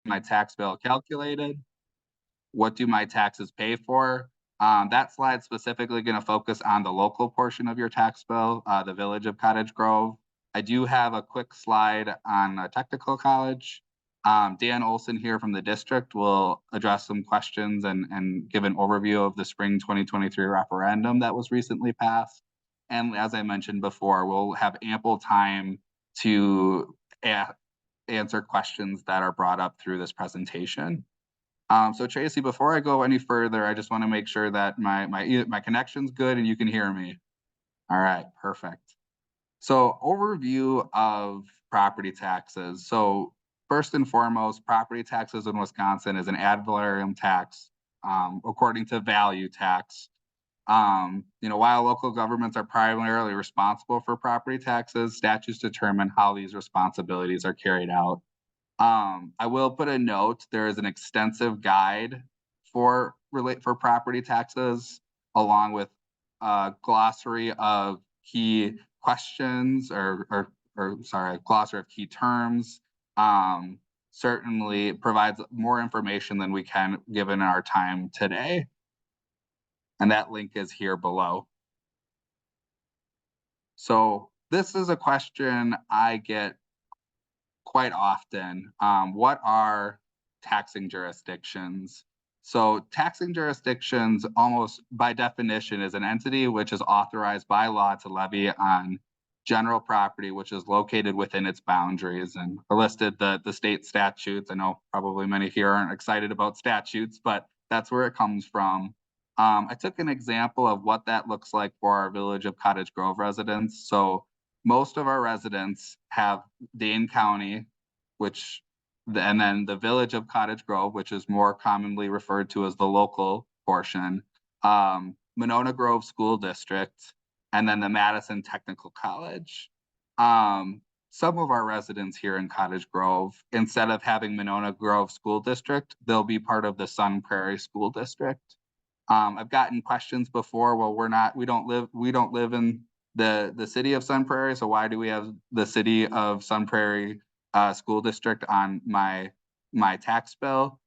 my tax bill calculated? What do my taxes pay for? That slide's specifically going to focus on the local portion of your tax bill, the Village of Cottage Grove. I do have a quick slide on a technical college. Dan Olson here from the district will address some questions and give an overview of the spring 2023 referendum that was recently passed. And as I mentioned before, we'll have ample time to answer questions that are brought up through this presentation. So Tracy, before I go any further, I just want to make sure that my connection's good and you can hear me. All right, perfect. So overview of property taxes. So first and foremost, property taxes in Wisconsin is an ad valorem tax, according to value tax. While local governments are primarily responsible for property taxes, statutes determine how these responsibilities are carried out. I will put a note, there is an extensive guide for property taxes, along with a glossary of key questions or sorry, a glossary of key terms. Certainly provides more information than we can given our time today. And that link is here below. So this is a question I get quite often. What are taxing jurisdictions? So taxing jurisdictions, almost by definition, is an entity which is authorized by law to levy on general property which is located within its boundaries, and are listed the state statutes. I know probably many here aren't excited about statutes, but that's where it comes from. I took an example of what that looks like for our Village of Cottage Grove residents. So most of our residents have Dane County, and then the Village of Cottage Grove, which is more commonly referred to as the local portion, Monona Grove School District, and then the Madison Technical College. Some of our residents here in Cottage Grove, instead of having Monona Grove School District, they'll be part of the Sun Prairie School District. I've gotten questions before, well, we don't live in the city of Sun Prairie, so why do we have the city of Sun Prairie School District on my tax bill?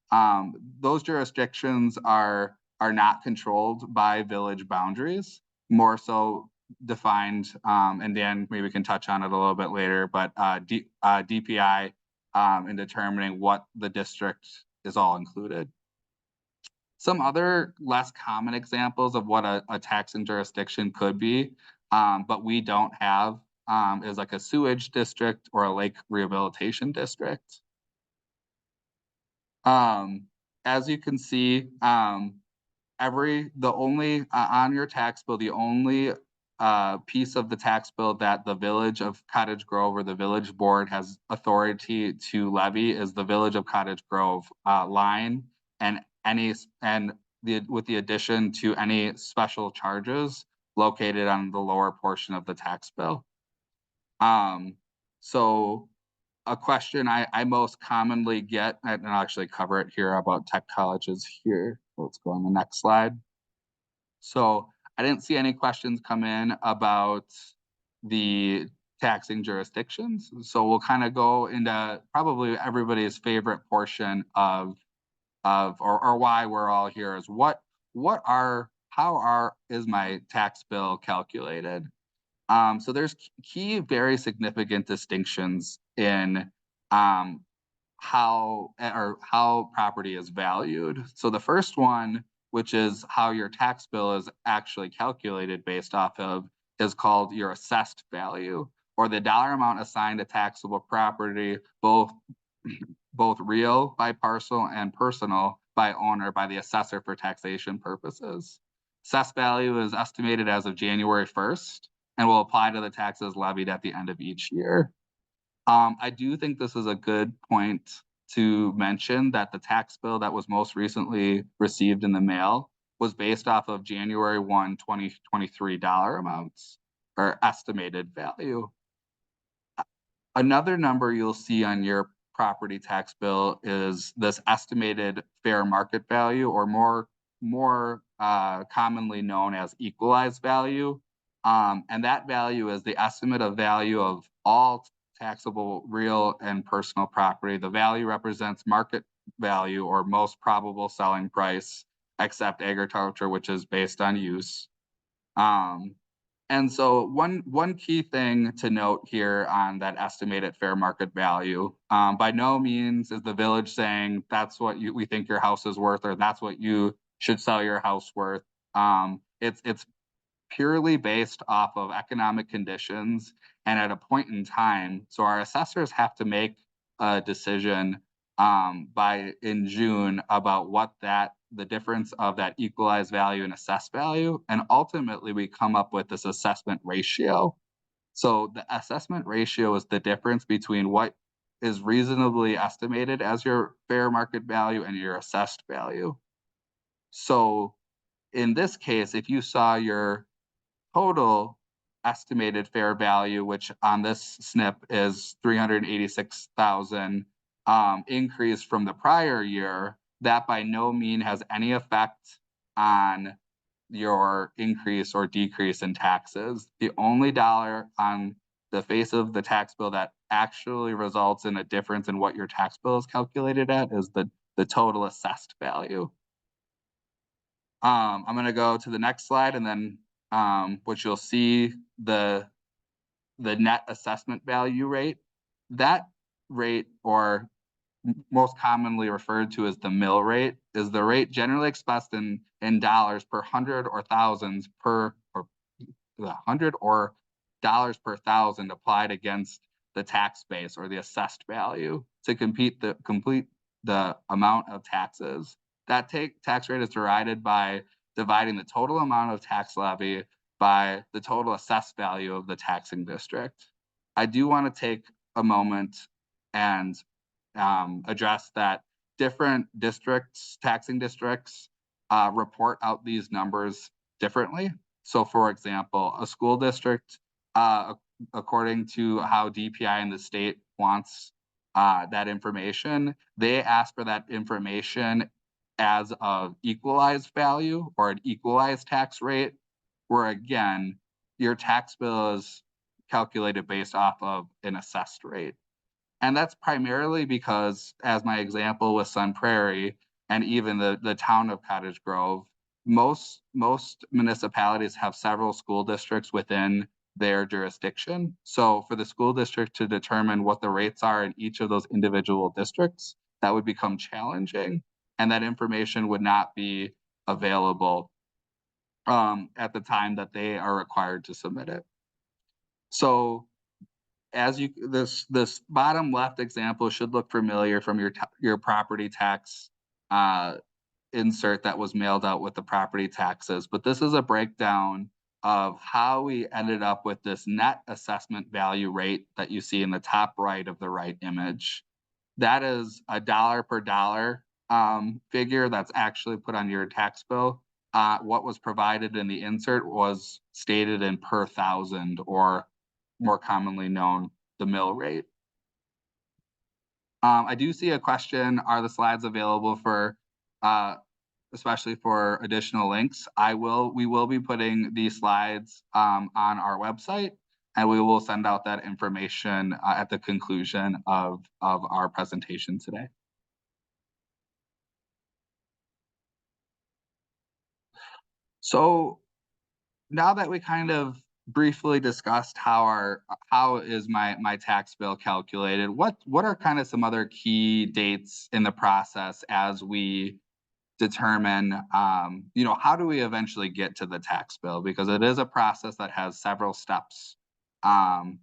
Those jurisdictions are not controlled by village boundaries, more so defined, and Dan maybe can touch on it a little bit later, but DPI in determining what the district is all included. Some other less common examples of what a taxing jurisdiction could be, but we don't have, is like a sewage district or a lake rehabilitation district. As you can see, on your tax bill, the only piece of the tax bill that the Village of Cottage Grove or the Village Board has authority to levy is the Village of Cottage Grove line, with the addition to any special charges located on the lower portion of the tax bill. So a question I most commonly get, and I'll actually cover it here about tech colleges here. Let's go on the next slide. So I didn't see any questions come in about the taxing jurisdictions. So we'll kind of go into probably everybody's favorite portion of why we're all here is how is my tax bill calculated? So there's key, very significant distinctions in how property is valued. So the first one, which is how your tax bill is actually calculated based off of, is called your assessed value, or the dollar amount assigned to taxable property, both real by parcel and personal by owner by the assessor for taxation purposes. Assessed value is estimated as of January 1st and will apply to the taxes levied at the end of each year. I do think this is a good point to mention that the tax bill that was most recently received in the mail was based off of January 1, 2023 dollar amounts or estimated value. Another number you'll see on your property tax bill is this estimated fair market value, or more commonly known as equalized value. And that value is the estimate of value of all taxable real and personal property. The value represents market value or most probable selling price, except agriculture, which is based on use. And so one key thing to note here on that estimated fair market value, by no means is the village saying that's what we think your house is worth, or that's what you should sell your house worth. It's purely based off of economic conditions and at a point in time. So our assessors have to make a decision in June about what the difference of that equalized value and assessed value, and ultimately we come up with this assessment ratio. So the assessment ratio is the difference between what is reasonably estimated as your fair market value and your assessed value. So in this case, if you saw your total estimated fair value, which on this SNP is 386,000, increase from the prior year, that by no means has any effect on your increase or decrease in taxes. The only dollar on the face of the tax bill that actually results in a difference in what your tax bill is calculated at is the total assessed value. I'm going to go to the next slide, and then which you'll see the net assessment value rate. That rate, or most commonly referred to as the mill rate, is the rate generally expressed in dollars per hundred or thousands per, or the hundred or dollars per thousand applied against the tax base or the assessed value to complete the amount of taxes. That tax rate is derived by dividing the total amount of tax levy by the total assessed value of the taxing district. I do want to take a moment and address that different districts, taxing districts, report out these numbers differently. So for example, a school district, according to how DPI in the state wants that information, they ask for that information as of equalized value or an equalized tax rate, where again, your tax bill is calculated based off of an assessed rate. And that's primarily because, as my example with Sun Prairie and even the town of Cottage Grove, most municipalities have several school districts within their jurisdiction. So for the school district to determine what the rates are in each of those individual districts, that would become challenging, and that information would not be available at the time that they are required to submit it. So as this bottom left example should look familiar from your property tax insert that was mailed out with the property taxes, but this is a breakdown of how we ended up with this net assessment value rate that you see in the top right of the right image. That is a dollar per dollar figure that's actually put on your tax bill. What was provided in the insert was stated in per thousand, or more commonly known, the mill rate. I do see a question, are the slides available for, especially for additional links? We will be putting these slides on our website, and we will send out that information at the conclusion of our presentation today. So now that we kind of briefly discussed how is my tax bill calculated, what are kind of some other key dates in the process as we determine how do we eventually get to the tax bill, because it is a process that has several steps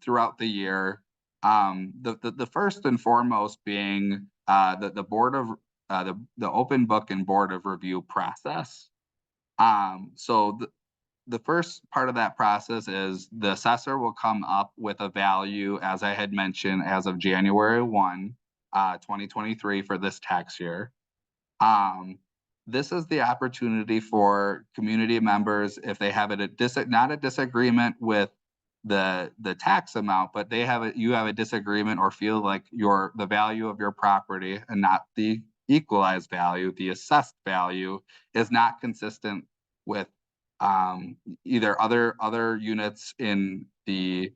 throughout the year. The first and foremost being the board of the open book and board of review process. So the first part of that process is the assessor will come up with a value, as I had mentioned, as of January 1, 2023 for this tax year. This is the opportunity for community members, if they have not a disagreement with the tax amount, but you have a disagreement or feel like the value of your property and not the equalized value, the assessed value, is not consistent with either other units in the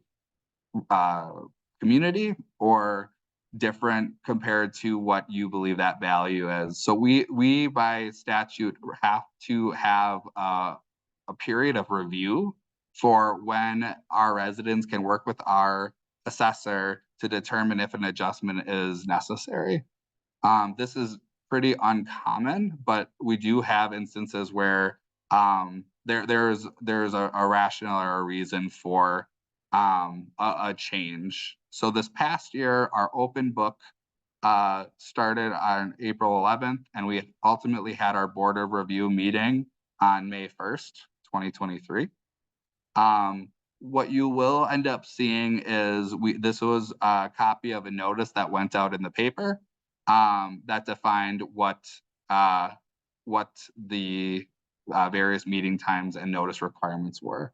community or different compared to what you believe that value is. So we by statute have to have a period of review for when our residents can work with our assessor to determine if an adjustment is necessary. This is pretty uncommon, but we do have instances where there's a rationale or a reason for a change. So this past year, our open book started on April 11th, and we ultimately had our board of review meeting on May 1st, 2023. What you will end up seeing is this was a copy of a notice that went out in the paper that defined what the various meeting times and notice requirements were.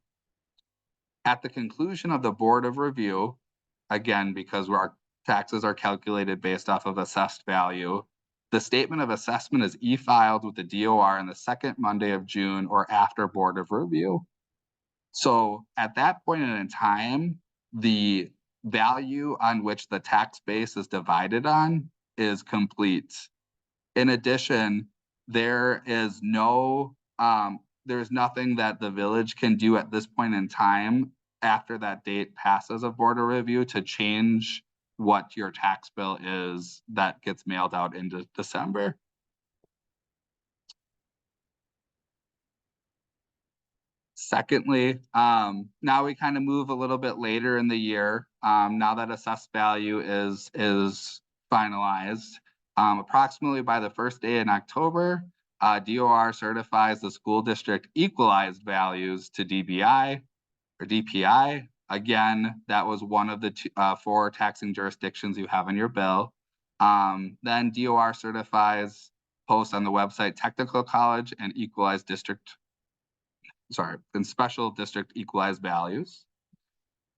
At the conclusion of the board of review, again, because our taxes are calculated based off of assessed value, the statement of assessment is e-filed with the DOR on the second Monday of June or after board of review. So at that point in time, the value on which the tax base is divided on is complete. In addition, there is there's nothing that the village can do at this point in time after that date passes a board of review to change what your tax bill is that gets mailed out into December. Secondly, now we kind of move a little bit later in the year. Now that assessed value is finalized, approximately by the first day in October, DOR certifies the school district equalized values to DBI or DPI. Again, that was one of the 4 taxing jurisdictions you have in your bill. Then DOR certifies, posts on the website, technical college and special district equalized values.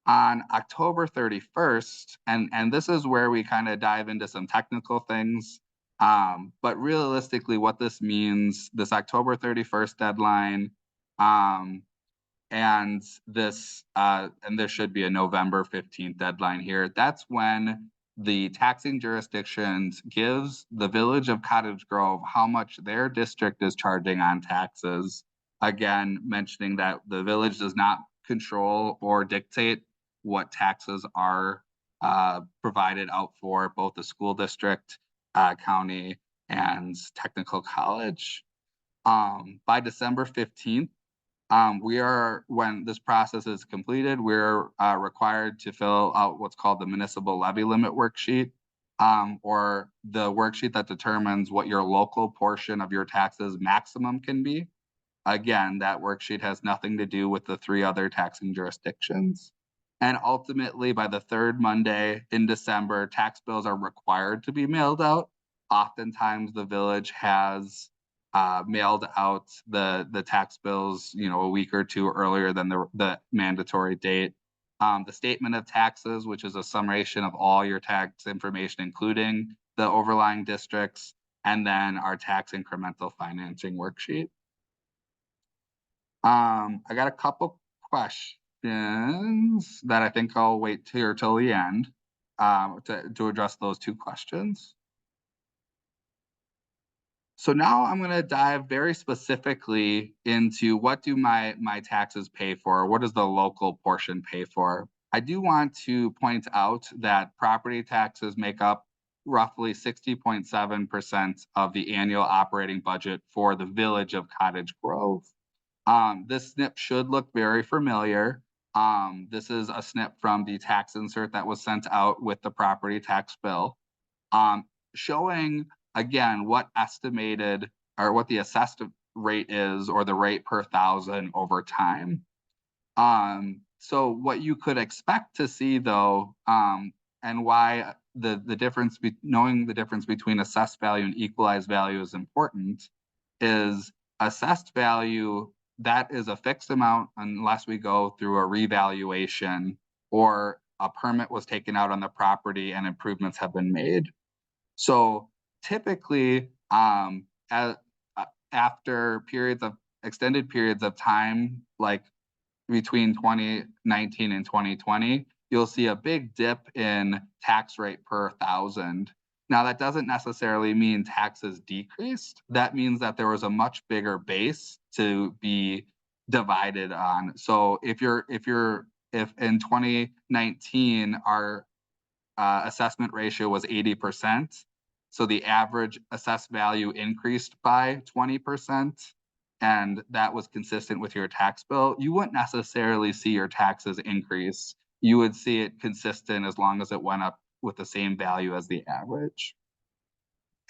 On October 31st, and this is where we kind of dive into some technical things, but realistically what this means, this October 31st deadline, and there should be a November 15th deadline here. That's when the taxing jurisdictions gives the Village of Cottage Grove how much their district is charging on taxes. Again, mentioning that the village does not control or dictate what taxes are provided out for both the school district, county, and technical college. By December 15th, when this process is completed, we're required to fill out what's called the municipal levy limit worksheet, or the worksheet that determines what your local portion of your taxes maximum can be. Again, that worksheet has nothing to do with the 3 other taxing jurisdictions. And ultimately, by the 3rd Monday in December, tax bills are required to be mailed out. Oftentimes, the village has mailed out the tax bills, a week or 2 earlier than the mandatory date. The statement of taxes, which is a summation of all your tax information, including the overlying districts, and then our tax incremental financing worksheet. I got a couple questions that I think I'll wait here till the end to address those 2 questions. So now I'm going to dive very specifically into what do my taxes pay for? What does the local portion pay for? I do want to point out that property taxes make up roughly 60.7% of the annual operating budget for the Village of Cottage Grove. This SNP should look very familiar. This is a SNP from the tax insert that was sent out with the property tax bill, showing again what estimated or what the assessed rate is, or the rate per thousand over time. So what you could expect to see though, and why knowing the difference between assessed value and equalized value is important, is assessed value, that is a fixed amount unless we go through a revaluation or a permit was taken out on the property and improvements have been made. So typically, after extended periods of time, like between 2019 and 2020, you'll see a big dip in tax rate per thousand. Now, that doesn't necessarily mean taxes decreased. That means that there was a much bigger base to be divided on. So if in 2019 our assessment ratio was 80%, so the average assessed value increased by 20%, and that was consistent with your tax bill, you wouldn't necessarily see your taxes increase. You would see it consistent as long as it went up with the same value as the average.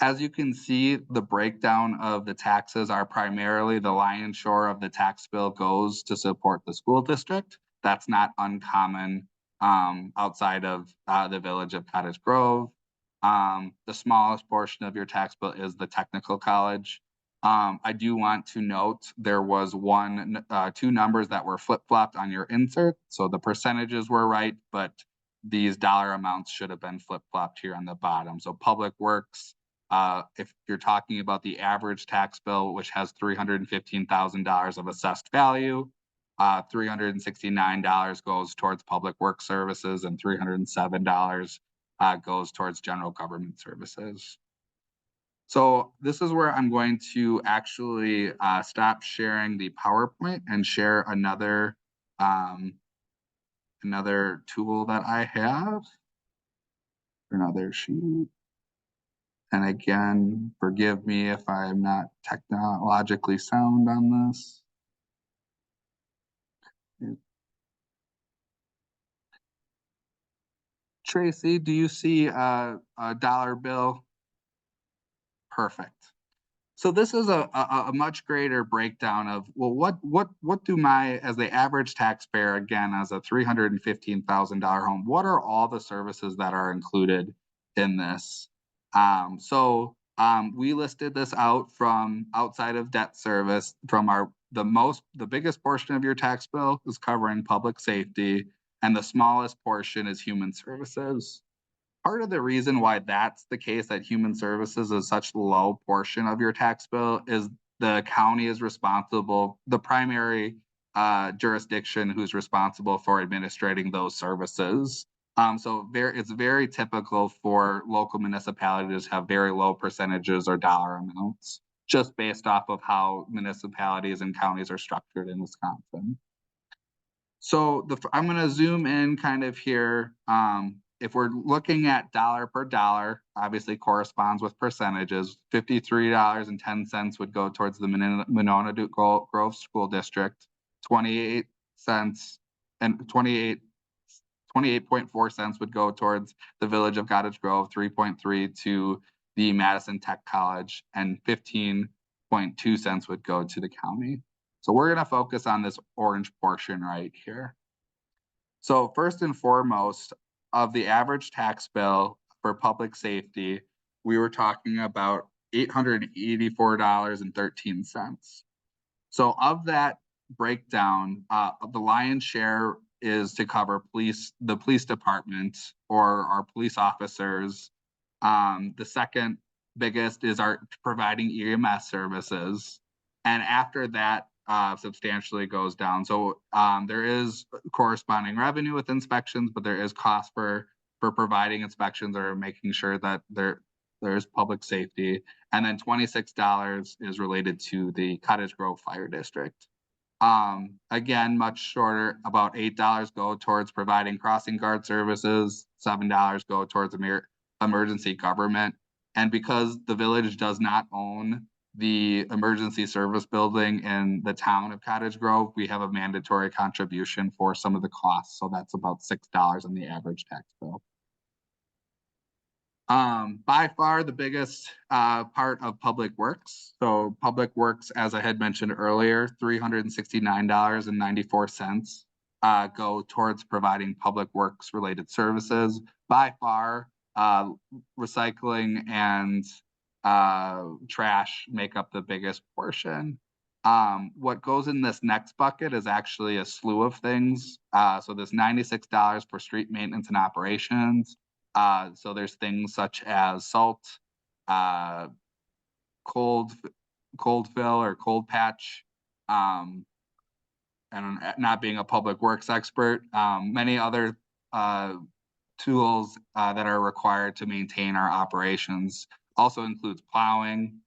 As you can see, the breakdown of the taxes are primarily the lion's share of the tax bill goes to support the school district. That's not uncommon outside of the Village of Cottage Grove. The smallest portion of your tax bill is the technical college. I do want to note there was two numbers that were flip-flopped on your insert. So the percentages were right, but these dollar amounts should have been flip-flopped here on the bottom. So Public Works, if you're talking about the average tax bill, which has $315,000 of assessed value, $369 goes towards public work services and $307 goes towards general government services. So this is where I'm going to actually stop sharing the PowerPoint and share another tool that I have, another sheet. And again, forgive me if I'm not technologically sound on this. Tracy, do you see a dollar bill? Perfect. So this is a much greater breakdown of, well, what do as the average taxpayer, again, as a $315,000 home, what are all the services that are included in this? We listed this out from outside of debt service from the biggest portion of your tax bill is covering public safety, and the smallest portion is human services. Part of the reason why that's the case, that human services is such a low portion of your tax bill, is the county is responsible, the primary jurisdiction who's responsible for administrating those services. It's very typical for local municipalities to have very low percentages or dollar amounts, just based off of how municipalities and counties are structured in Wisconsin. So I'm going to zoom in kind of here. If we're looking at dollar per dollar, obviously corresponds with percentages. $53.10 would go towards the Monona Grove School District. 28 cents and 28.4 cents would go towards the Village of Cottage Grove, 3.3 to the Madison Tech College, and 15.2 cents would go to the county. So we're going to focus on this orange portion right here. So first and foremost, of the average tax bill for public safety, we were talking about $884.13. So of that breakdown, the lion's share is to cover the police department or our police officers. The second biggest is our providing EMS services. And after that, substantially goes down. So there is corresponding revenue with inspections, but there is cost for providing inspections or making sure that there's public safety. And then $26 is related to the Cottage Grove Fire District. Again, much shorter, about $8 go towards providing crossing guard services, $7 go towards emergency government. And because the village does not own the emergency service building in the town of Cottage Grove, we have a mandatory contribution for some of the costs. So that's about $6 on the average tax bill. By far the biggest part of Public Works. So Public Works, as I had mentioned earlier, $369.94 go towards providing public works related services. By far, recycling and trash make up the biggest portion. What goes in this next bucket is actually a slew of things. So there's $96 for street maintenance and operations. So there's things such as salt, cold fill or cold patch, and not being a public works expert, many other tools that are required to maintain our operations. Also includes plowing,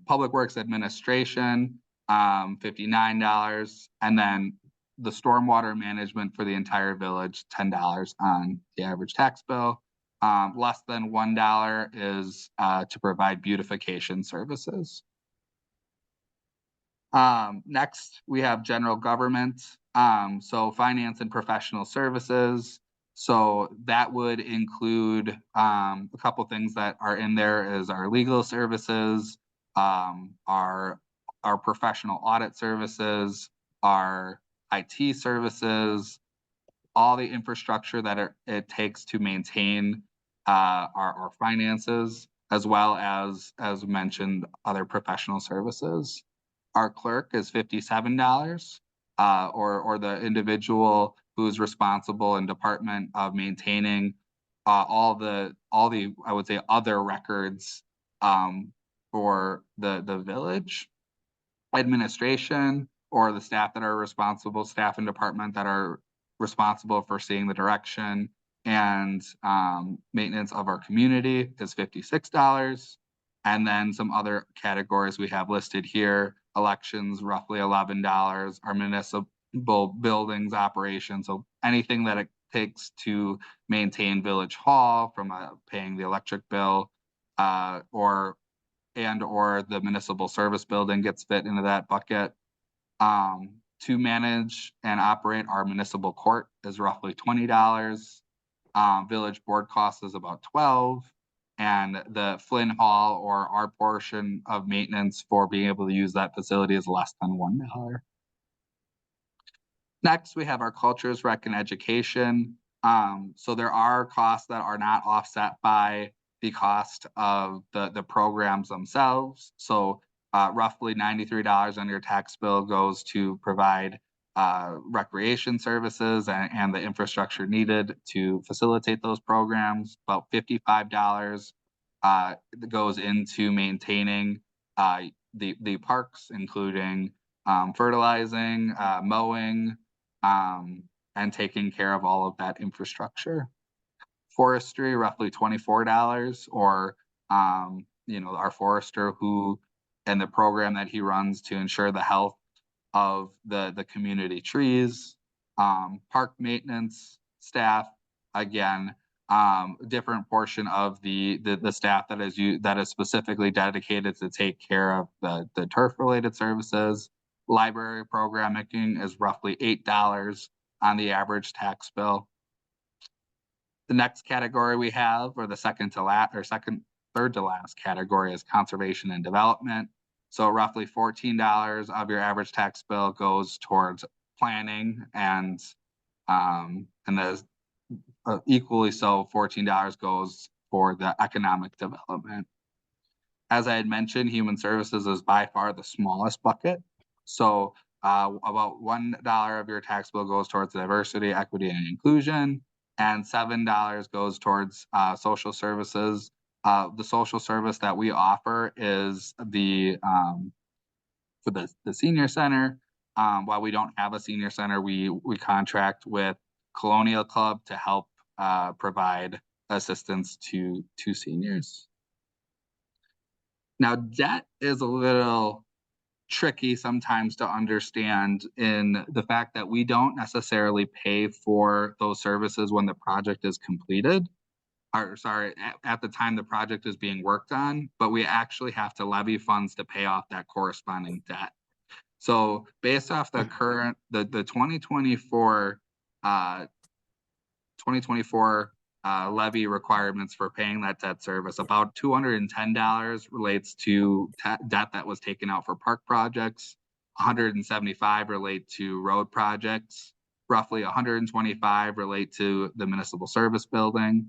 Public Works Administration, $59, and then the stormwater management for the entire village, $10 on the average tax bill. Less than $1 is to provide beautification services. Next, we have general government. So finance and professional services. So that would include a couple things that are in there is our legal services, our professional audit services, our IT services, all the infrastructure that it takes to maintain our finances, as well as mentioned, other professional services. Our clerk is $57, or the individual who's responsible in department of maintaining all the I would say other records for the village administration, or the staff that are responsible, staff and department that are responsible for seeing the direction and maintenance of our community is $56. And then some other categories we have listed here: elections, roughly $11, our municipal buildings operations, so anything that it takes to maintain Village Hall, from paying the electric bill, or the municipal service building gets fit into that bucket. To manage and operate our municipal court is roughly $20. Village board cost is about $12. And the Flynn Hall, or our portion of maintenance for being able to use that facility, is less than $1. Next, we have our cultures, rec, and education. So there are costs that are not offset by the cost of the programs themselves. So roughly $93 on your tax bill goes to provide recreation services and the infrastructure needed to facilitate those programs. About $55 goes into maintaining the parks, including fertilizing, mowing, and taking care of all of that infrastructure. Forestry, roughly $24, or our forester and the program that he runs to ensure the health of the community trees. Park maintenance staff, again, different portion of the staff that is specifically dedicated to take care of the turf related services. Library programming is roughly $8 on the average tax bill. The next category we have, or the third to last category, is conservation and development. So roughly $14 of your average tax bill goes towards planning, and there's equally so, $14 goes for the economic development. As I had mentioned, human services is by far the smallest bucket. So about $1 of your tax bill goes towards diversity, equity, and inclusion, and $7 goes towards social services. The social service that we offer is for the senior center. While we don't have a senior center, we contract with Colonial Club to help provide assistance to seniors. Now, debt is a little tricky sometimes to understand, in the fact that we don't necessarily pay for those services when the project is completed, or sorry, at the time the project is being worked on, but we actually have to levy funds to pay off that corresponding debt. So based off the current, the 2024 levy requirements for paying that debt service, about $210 relates to debt that was taken out for park projects, $175 relate to road projects, roughly $125 relate to the municipal service building,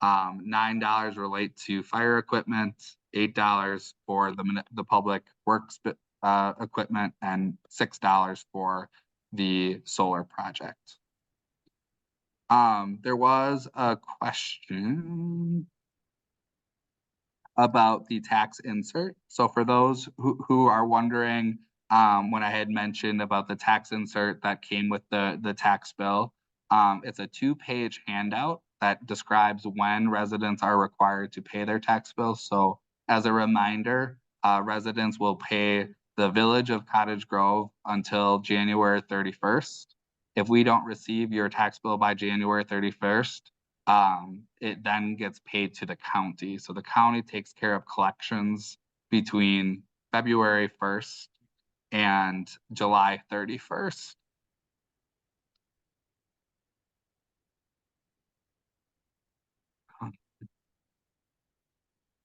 $9 relate to fire equipment, $8 for the public works equipment, and $6 for the solar project. There was a question about the tax insert. So for those who are wondering, when I had mentioned about the tax insert that came with the tax bill, It's a 2-page handout that describes when residents are required to pay their tax bills. So as a reminder, residents will pay the Village of Cottage Grove until January 31st. If we don't receive your tax bill by January 31st, it then gets paid to the county. So the county takes care of collections between February 1st and July 31st.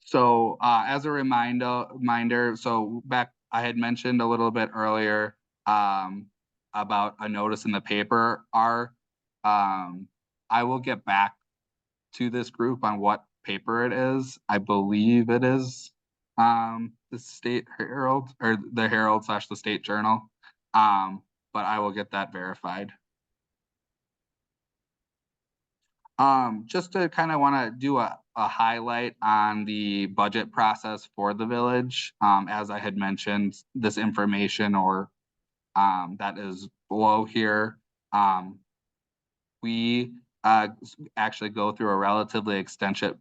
So as a reminder, so back I had mentioned a little bit earlier about a notice in the paper. I will get back to this group on what paper it is. I believe it is the State Herald or the Herald / the State Journal. But I will get that verified. Just to kind of want to do a highlight on the budget process for the village. As I had mentioned, this information or that is below here. We actually go through a relatively extensive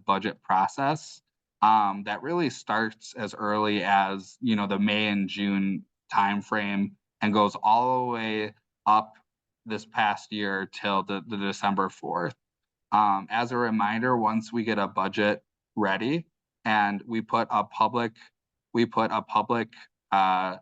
budget process that really starts as early as the May and June timeframe and goes all the way up this past year till the December 4th. As a reminder, once we get a budget ready and we put a public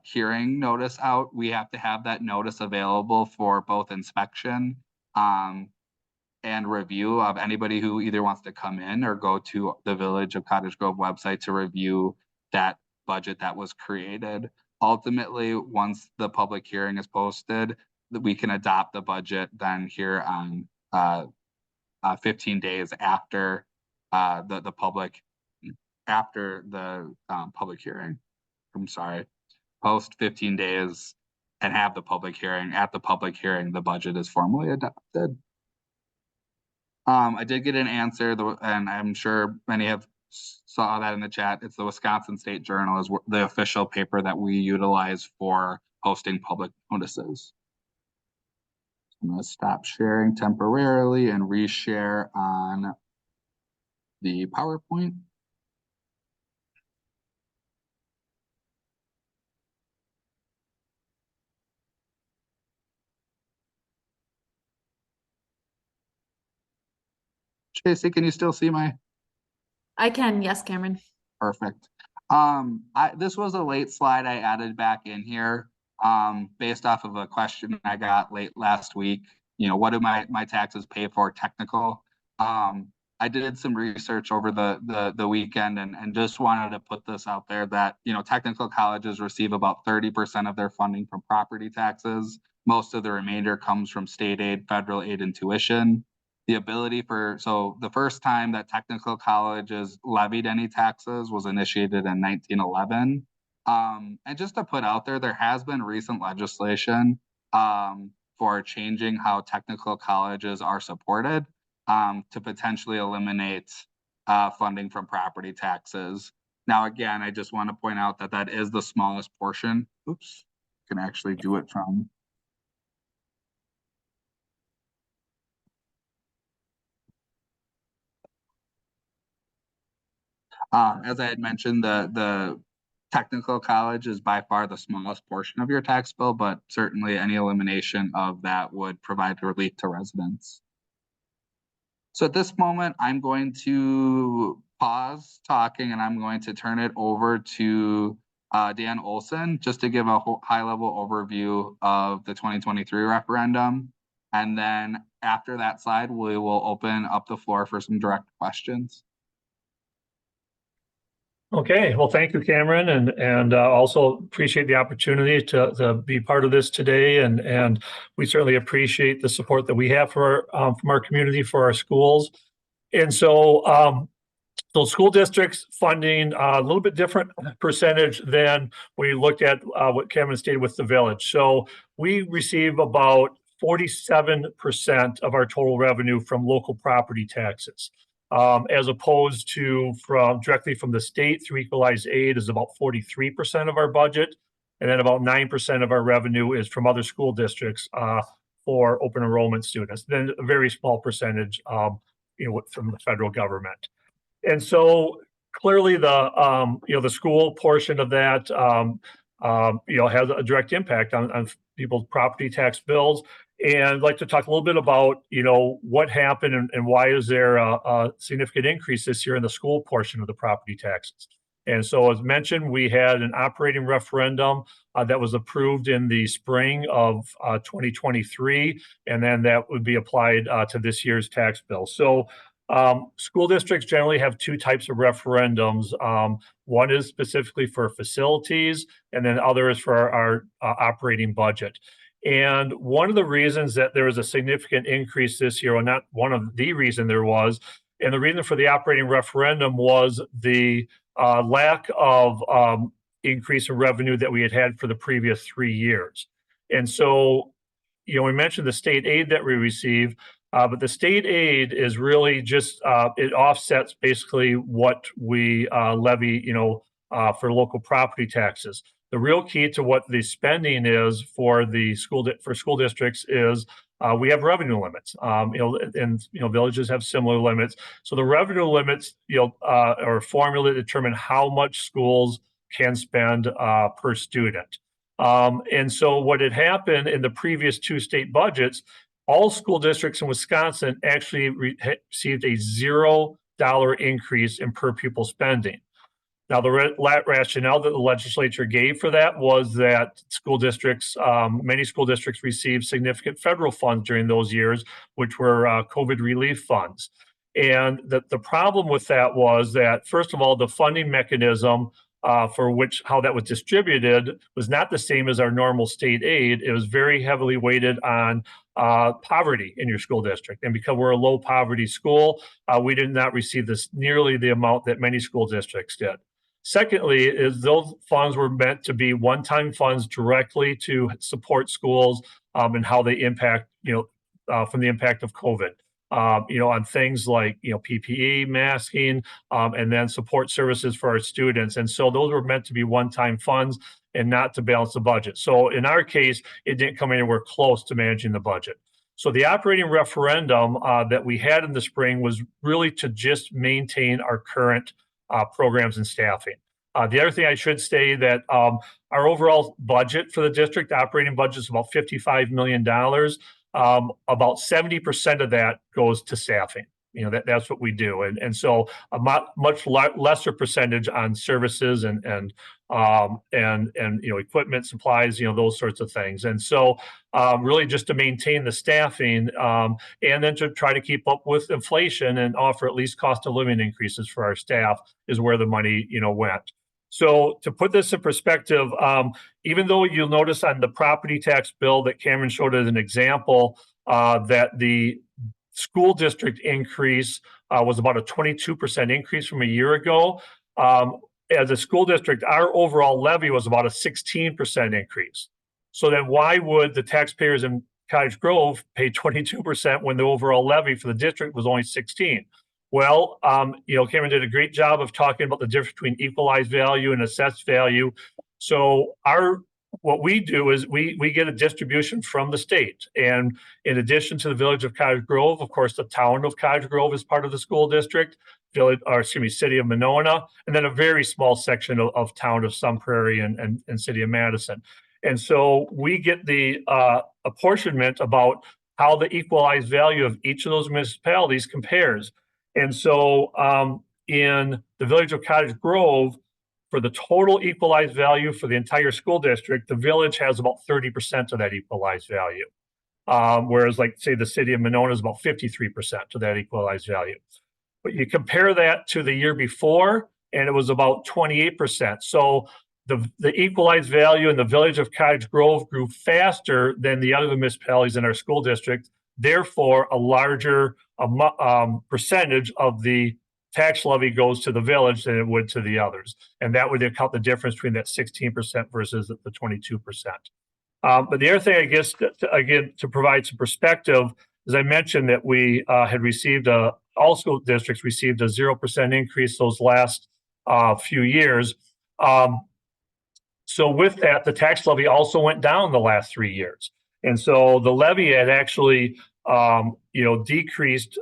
hearing notice out, we have to have that notice available for both inspection and review of anybody who either wants to come in or go to the Village of Cottage Grove website to review that budget that was created. Ultimately, once the public hearing is posted, we can adopt the budget then here on 15 days after the public hearing. I'm sorry, post 15 days and have the public hearing. At the public hearing, the budget is formally adopted. I did get an answer, and I'm sure many have saw that in the chat. It's the Wisconsin State Journal is the official paper that we utilize for posting public notices. I'm going to stop sharing temporarily and reshare on the PowerPoint. Tracy, can you still see my? I can, yes, Cameron. Perfect. This was a late slide I added back in here based off of a question I got late last week. What do my taxes pay for technical? I did some research over the weekend and just wanted to put this out there that technical colleges receive about 30% of their funding from property taxes. Most of the remainder comes from state aid, federal aid, and tuition. The first time that technical colleges levied any taxes was initiated in 1911. And just to put out there has been recent legislation for changing how technical colleges are supported to potentially eliminate funding from property taxes. Now, again, I just want to point out that is the smallest portion. Oops, you can actually do it from. As I had mentioned, the technical college is by far the smallest portion of your tax bill, but certainly any elimination of that would provide relief to residents. So at this moment, I'm going to pause talking and I'm going to turn it over to Dan Olson just to give a high-level overview of the 2023 referendum. And then after that slide, we will open up the floor for some direct questions. Okay, well, thank you, Cameron, and also appreciate the opportunity to be part of this today, and we certainly appreciate the support that we have from our community for our schools. And so school districts funding a little bit different percentage than we looked at what Cameron stated with the village. So we receive about 47% of our total revenue from local property taxes. As opposed to directly from the state through equalized aid is about 43% of our budget. And then about 9% of our revenue is from other school districts for open enrollment students, then a very small percentage, from the federal government. And so clearly the school portion of that, has a direct impact on people's property tax bills. And I'd like to talk a little bit about, what happened and why is there a significant increase this year in the school portion of the property taxes. And so as mentioned, we had an operating referendum that was approved in the spring of 2023, and then that would be applied to this year's tax bill. So school districts generally have two types of referendums. One is specifically for facilities, and then other is for our operating budget. And one of the reasons that there was a significant increase this year, or not one of the reason there was, and the reason for the operating referendum was the lack of increase in revenue that we had for the previous 3 years. And so, we mentioned the state aid that we receive, but the state aid is really just, it offsets basically what we levy, for local property taxes. The real key to what the spending is for the school districts is we have revenue limits, and villages have similar limits. So the revenue limits, are a formula to determine how much schools can spend per student. And so what had happened in the previous two state budgets, all school districts in Wisconsin actually received a $0 increase in per pupil spending. Now, the rationale that the legislature gave for that was that many school districts received significant federal funds during those years, which were COVID relief funds. And the problem with that was that, first of all, the funding mechanism for how that was distributed was not the same as our normal state aid. It was very heavily weighted on poverty in your school district. And because we're a low poverty school, we did not receive nearly the amount that many school districts did. Secondly, is those funds were meant to be one-time funds directly to support schools and how they impact, from the impact of COVID, on things like, PPE, masking, and then support services for our students. And so those were meant to be one-time funds and not to balance the budget. So in our case, it didn't come anywhere close to managing the budget. So the operating referendum that we had in the spring was really to just maintain our current programs and staffing. The other thing I should say that our overall budget for the district, operating budget, is about $55 million. About 70% of that goes to staffing. That's what we do, and so a much lesser percentage on services and equipment, supplies, those sorts of things. And so really just to maintain the staffing and then to try to keep up with inflation and offer at least cost of living increases for our staff is where the money went. So to put this in perspective, even though you'll notice on the property tax bill that Cameron showed as an example that the school district increase was about a 22% increase from a year ago. As a school district, our overall levy was about a 16% increase. So then why would the taxpayers in Cottage Grove pay 22% when the overall levy for the district was only 16%? Well, Cameron did a great job of talking about the difference between equalized value and assessed value. So what we do is we get a distribution from the state. And in addition to the Village of Cottage Grove, of course, the town of Cottage Grove is part of the school district, city of Monona, and then a very small section of town of Sun Prairie and city of Madison. And so we get the apportionment about how the equalized value of each of those municipalities compares. And so in the Village of Cottage Grove, for the total equalized value for the entire school district, the village has about 30% of that equalized value. Whereas, say, the city of Monona is about 53% of that equalized value. But you compare that to the year before, and it was about 28%. So the equalized value in the Village of Cottage Grove grew faster than the other municipalities in our school district. Therefore, a larger percentage of the tax levy goes to the village than it would to the others. And that would account the difference between that 16% versus the 22%. But the other thing, I guess, to provide some perspective, as I mentioned that we had received all school districts received a 0% increase those last few years. So with that, the tax levy also went down the last 3 years. And so the levy had actually, decreased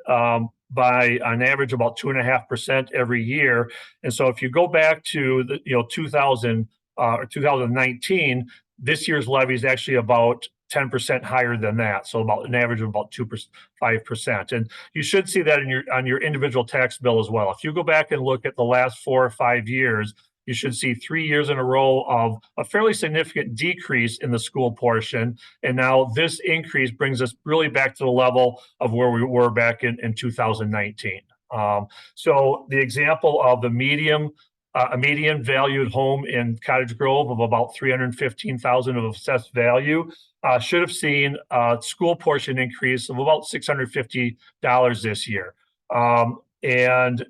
by an average about 2.5% every year. And so if you go back to the 2000 or 2019, this year's levy is actually about 10% higher than that. So about an average of about 5%. And you should see that on your individual tax bill as well. If you go back and look at the last 4 or 5 years, you should see 3 years in a row of a fairly significant decrease in the school portion. And now this increase brings us really back to the level of where we were back in 2019. So the example of the a median valued home in Cottage Grove of about $315,000 of assessed value should have seen a school portion increase of about $650 this year. And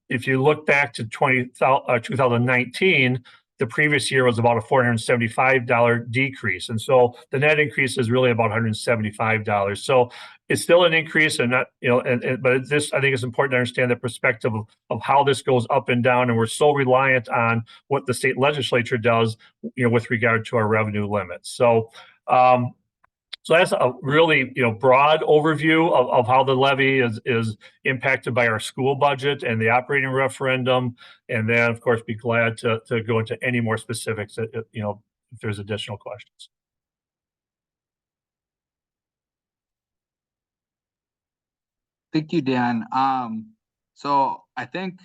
if you look back to 2019, the previous year was about a $475 decrease. And so the net increase is really about $175. So it's still an increase and not, but this, I think it's important to understand the perspective of how this goes up and down. And we're so reliant on what the state legislature does, with regard to our revenue limits. So, so that's a really, broad overview of how the levy is impacted by our school budget and the operating referendum. And then, of course, be glad to go into any more specifics, if there's additional questions. Thank you, Dan. So I think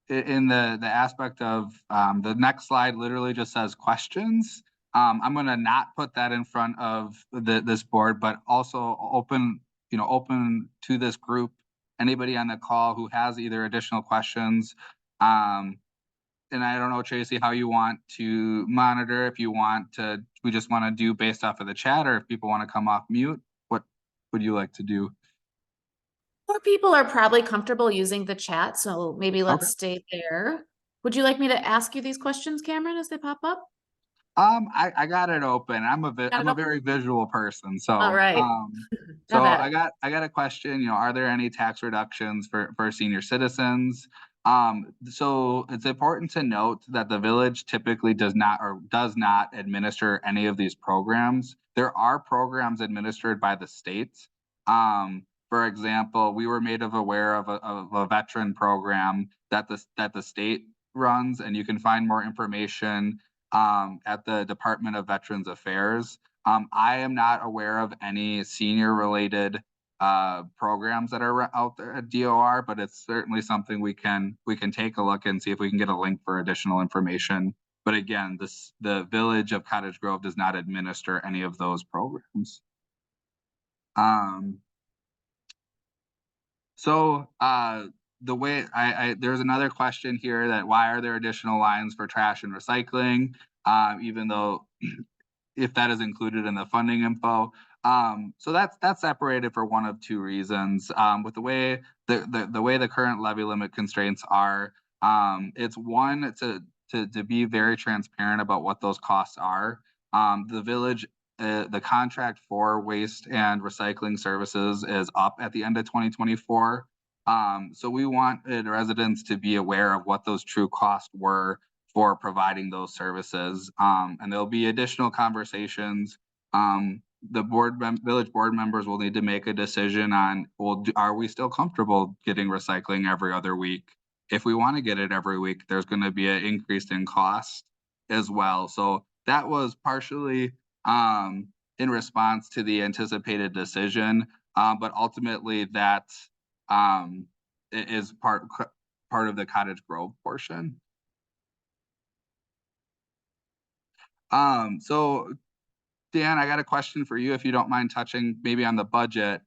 in the aspect of the next slide literally just says questions. I'm going to not put that in front of this board, but also open to this group, anybody on the call who has either additional questions. And I don't know, Tracy, how you want to monitor, if you want to, we just want to do based off of the chat, or if people want to come off mute, what would you like to do? More people are probably comfortable using the chat, so maybe let's stay there. Would you like me to ask you these questions, Cameron, as they pop up? I got it open. I'm a very visual person. So, all right. So I got a question, are there any tax reductions for senior citizens? So it's important to note that the village typically does not administer any of these programs. There are programs administered by the state. For example, we were made aware of a veteran program that the state runs, and you can find more information at the Department of Veterans Affairs. I am not aware of any senior related programs that are out there at DOR, but it's certainly something we can take a look and see if we can get a link for additional information. But again, the Village of Cottage Grove does not administer any of those programs. So the way there's another question here that why are there additional lines for trash and recycling, even though if that is included in the funding info. So that's separated for one of two reasons. With the way the current levy limit constraints are, it's one to be very transparent about what those costs are. The village, the contract for waste and recycling services is up at the end of 2024. So we wanted residents to be aware of what those true costs were for providing those services. And there'll be additional conversations. The village board members will need to make a decision on, well, are we still comfortable getting recycling every other week? If we want to get it every week, there's going to be an increase in cost as well. So that was partially in response to the anticipated decision, but ultimately that is part of the Cottage Grove portion. So Dan, I got a question for you, if you don't mind touching maybe on the budget.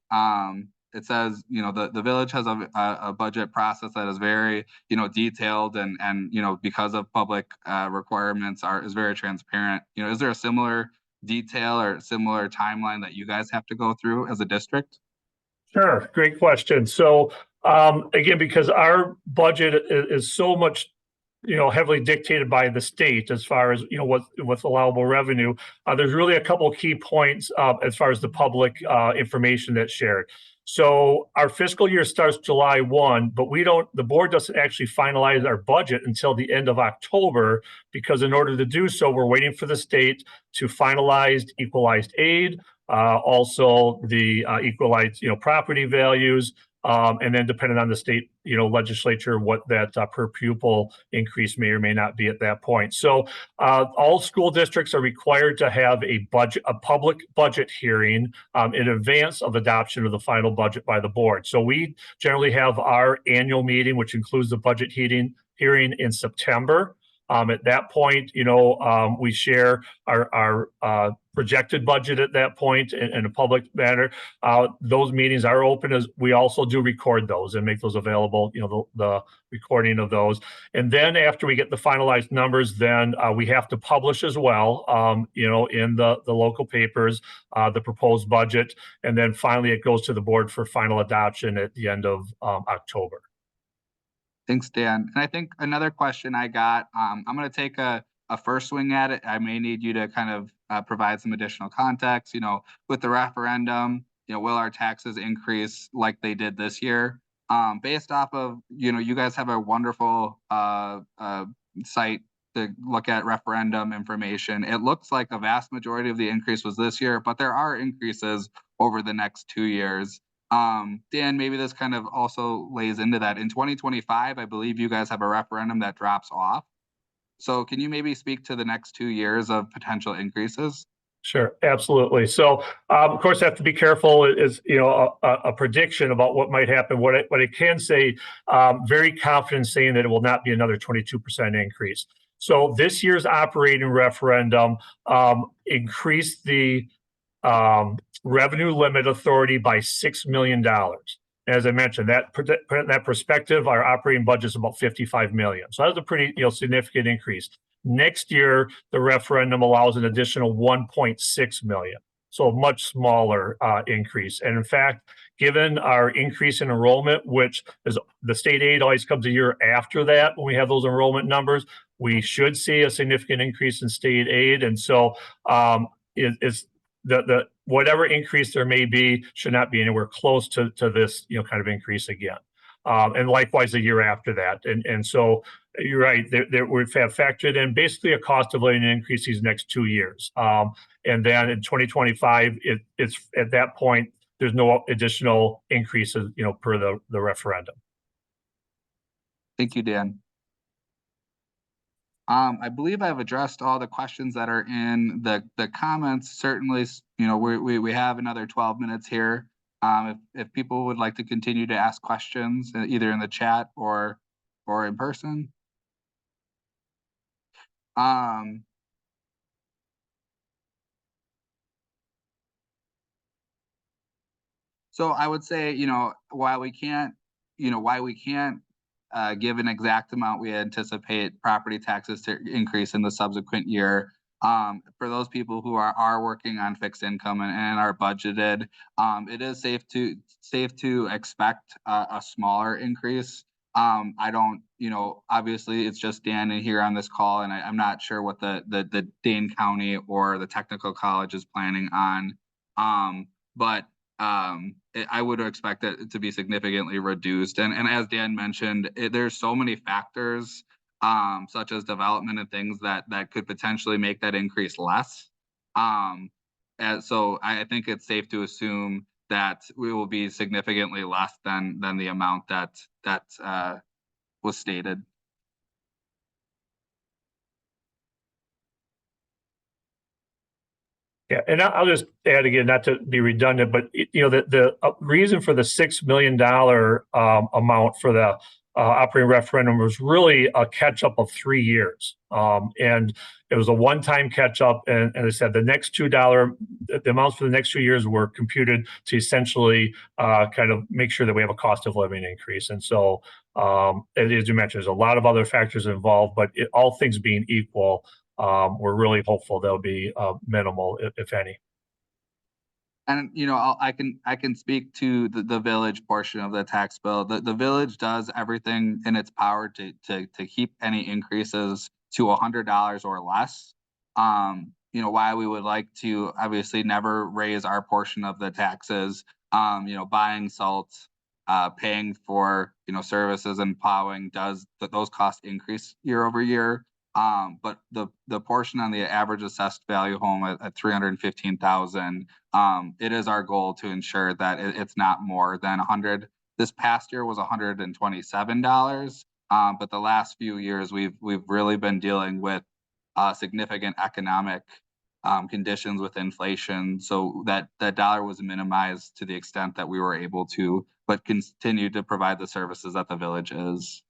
It says, the village has a budget process that is very, detailed and because of public requirements is very transparent. Is there a similar detail or similar timeline that you guys have to go through as a district? Sure, great question. So again, because our budget is so much heavily dictated by the state as far as what's allowable revenue, there's really a couple of key points as far as the public information that's shared. So our fiscal year starts July 1, but the board doesn't actually finalize our budget until the end of October, because in order to do so, we're waiting for the state to finalize equalized aid, also the equalized, property values, and then depending on the state, legislature, what that per pupil increase may or may not be at that point. So all school districts are required to have a public budget hearing in advance of adoption of the final budget by the board. So we generally have our annual meeting, which includes the budget hearing in September. At that point, we share our projected budget at that point in a public manner. Those meetings are open, as we also do record those and make those available, the recording of those. And then after we get the finalized numbers, then we have to publish as well, in the local papers, the proposed budget. And then finally, it goes to the board for final adoption at the end of October. Thanks, Dan. And I think another question I got, I'm going to take a first swing at it. I may need you to kind of provide some additional context. With the referendum, will our taxes increase like they did this year? Based off of, you guys have a wonderful site to look at referendum information. It looks like a vast majority of the increase was this year, but there are increases over the next 2 years. Dan, maybe this kind of also lays into that. In 2025, I believe you guys have a referendum that drops off. So can you maybe speak to the next 2 years of potential increases? Sure, absolutely. So, of course, I have to be careful. Is a prediction about what might happen. What I can say, very confident saying that it will not be another 22% increase. So this year's operating referendum increased the revenue limit authority by $6 million. As I mentioned, put in that perspective, our operating budget is about $55 million. So that's a pretty significant increase. Next year, the referendum allows an additional $1.6 million. So a much smaller increase. And in fact, given our increase in enrollment, which is the state aid always comes a year after that, when we have those enrollment numbers, we should see a significant increase in state aid. And so it's the whatever increase there may be should not be anywhere close to this kind of increase again, and likewise the year after that. And so you're right, we've factored in basically a cost of living increase these next 2 years, and then in 2025 it's at that point there's no additional increases per the referendum. Thank you, Dan. I believe I've addressed all the questions that are in the comments. Certainly, we have another 12 minutes here. If people would like to continue to ask questions, either in the chat or in person. So I would say, while we can't give an exact amount we anticipate property taxes to increase in the subsequent year, for those people who are working on fixed income and are budgeted, it is safe to expect a smaller increase. I don't, obviously it's just Dan here on this call, and I'm not sure what the Dane County or the technical college is planning on, but I would expect it to be significantly reduced. And as Dan mentioned, there's so many factors, such as development and things that could potentially make that increase less. And so I think it's safe to assume that we will be significantly less than the amount that was stated. Yeah, and I'll just add again, not to be redundant, but the reason for the $6 million amount for the operating referendum was really a catch up of 3 years, and it was a one-time catch up. And as I said, the next the amounts for the next 2 years were computed to essentially kind of make sure that we have a cost of living increase. And so, as you mentioned, there's a lot of other factors involved, but all things being equal, we're really hopeful there'll be minimal, if any. And I can speak to the village portion of the tax bill. The village does everything in its power to keep any increases to $100 or less. Why we would like to obviously never raise our portion of the taxes. buying salt, paying for, services and plowing those costs increase year over year. But the portion on the average assessed value home at 315,000, it is our goal to ensure that it's not more than 100. This past year was $127. But the last few years we've really been dealing with significant economic conditions with inflation, so that dollar was minimized to the extent that we were able to, but continue to provide the services that the village is.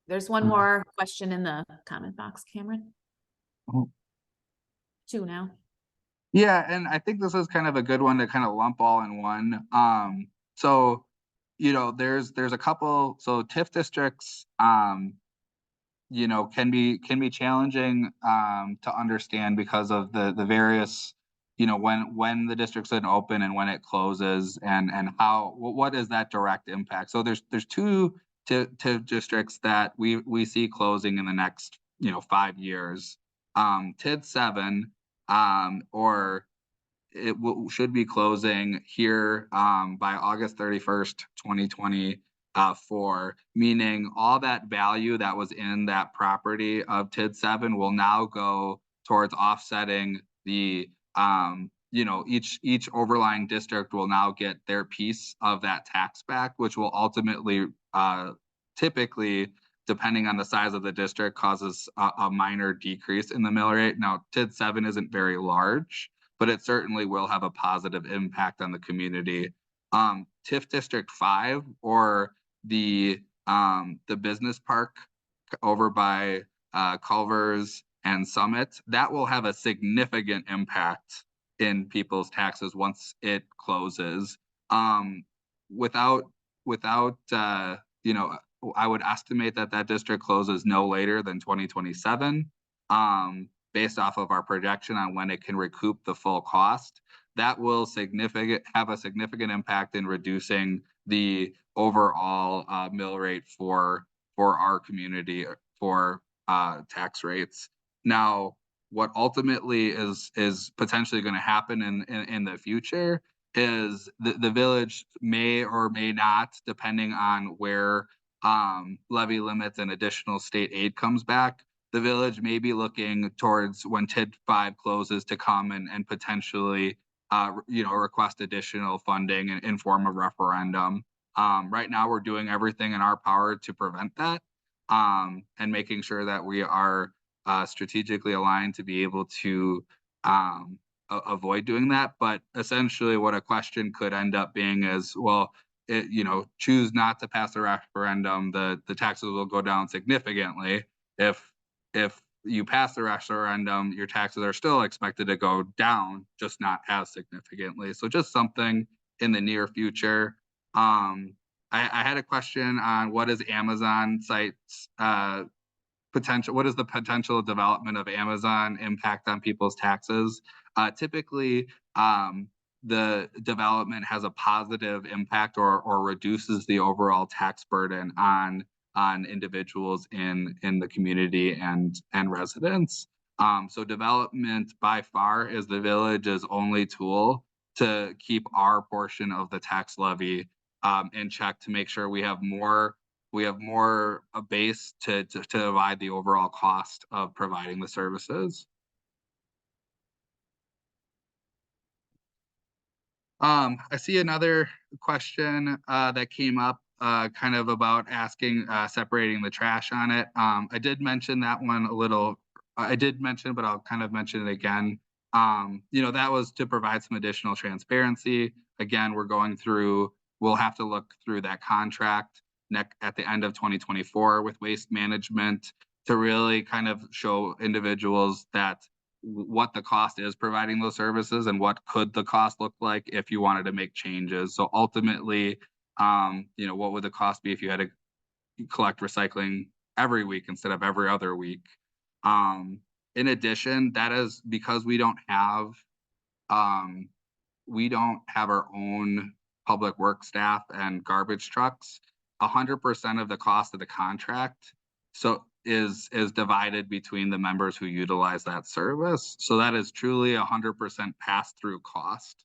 There's one more question in the comment box, Cameron. Oh. 2 now. Yeah, and I think this is kind of a good one to kind of lump all in one. So, there's a couple, so TIF districts, can be challenging to understand because of the various, when the district's been open and when it closes, and what is that direct impact. So there's 2 TIF districts that we see closing in the next 5 years. TID 7, or it should be closing here by August 31st, 2024, meaning all that value that was in that property of TID 7 will now go towards offsetting the each overlying district will now get their piece of that tax back, which will ultimately typically, depending on the size of the district, causes a minor decrease in the mill rate. Now, TID 7 isn't very large, but it certainly will have a positive impact on the community. TIF District 5, or the business park over by Culver's and Summit, that will have a significant impact in people's taxes once it closes. Without I would estimate that district closes no later than 2027, based off of our projection on when it can recoup the full cost. That will have a significant impact in reducing the overall mill rate for our community for tax rates. Now, what ultimately is potentially going to happen in the future is the village may or may not, depending on where levy limits and additional state aid comes back, the village may be looking towards when TID 5 closes to come and potentially request additional funding in form of referendum. Right now we're doing everything in our power to prevent that, and making sure that we are strategically aligned to be able to avoid doing that. But essentially what a question could end up being is, well, choose not to pass a referendum, the taxes will go down significantly. If you pass the referendum, your taxes are still expected to go down, just not as significantly. So just something in the near future. I had a question on what is Amazon sites potential, what is the potential development of Amazon impact on people's taxes? Typically, the development has a positive impact or reduces the overall tax burden on individuals in the community and residents. So development by far is the village's only tool to keep our portion of the tax levy in check, to make sure we have more a base to divide the overall cost of providing the services. I see another question that came up kind of about asking separating the trash on it. I did mention that one a little. I did mention, but I'll kind of mention it again. That was to provide some additional transparency. Again, we'll have to look through that contract at the end of 2024 with waste management to really kind of show individuals that what the cost is providing those services and what could the cost look like if you wanted to make changes. So ultimately, what would the cost be if you had to collect recycling every week instead of every other week? in addition, that is because we don't have our own public work staff and garbage trucks. 100% of the cost of the contract is divided between the members who utilize that service. So that is truly 100% pass-through cost.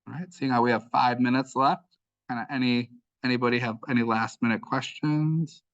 All right, seeing how we have 5 minutes left, kind of anybody have any last minute questions?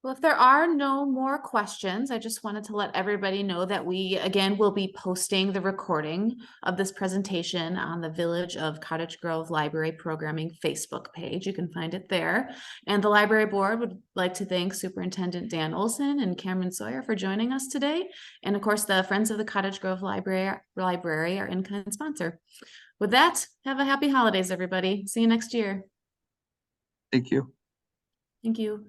Well, if there are no more questions, I just wanted to let everybody know that we, again, will be posting the recording of this presentation on the Village of Cottage Grove Library Programming Facebook page. You can find it there. And the library board would like to thank Superintendent Dan Olson and Cameron Sawyer for joining us today. And of course, the Friends of the Cottage Grove Library, our in-kind sponsor. With that, have a happy holidays, everybody. See you next year. Thank you. Thank you.